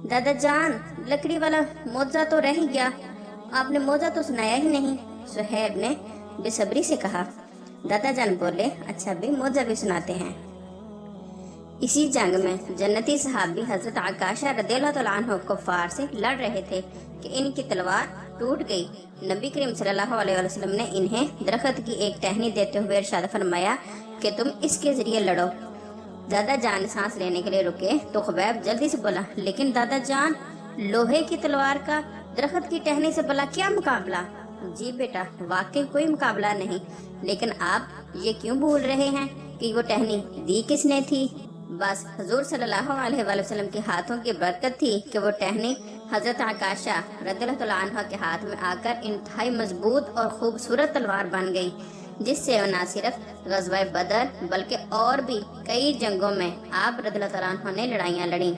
दादा जान, लकड़ी वाला मोजा तो रह ही गया, आपने मोजा तो सुनाया ही नहीं। सुहेब ने बेसब्री से कहा। दादा जान बोले, अच्छा भी मोजा भी सुनाते हैं। इसी जंग में जन्नती सहाबी हजरत आकाशा रदियल्लाहु तआला अन्हु कुफ्फार से लड़ रहे थे कि इनकी तलवार टूट गई। नबी करीम सल्लल्लाहु अलैहि वसल्लम ने इन्हें दरख्त की एक टहनी देते हुए इरशाद फरमाया कि तुम इसके जरिए लड़ो। दादा जान सांस लेने के लिए रुके तो खुबैब जल्दी से बोला, लेकिन दादा जान, लोहे की तलवार का दरख्त की टहनी से भला क्या मुकाबला। जी बेटा, वाकई कोई मुकाबला नहीं, लेकिन आप ये क्यों भूल रहे हैं कि वो टहनी दी किसने थी। बस हुजूर सल्लल्लाहु अलैहि वसल्लम के हाथों की बरकत थी कि वो टहनी हजरत आकाशा रदियल्लाहु तआला अन्हा के हाथ में आकर इंतहाई मजबूत और खूबसूरत तलवार बन गई, जिससे न सिर्फ गज़वा बदर बल्कि और भी कई जंगों में आप रदियल्लाहु तआला अन्हु ने लड़ाइयाँ लड़ी।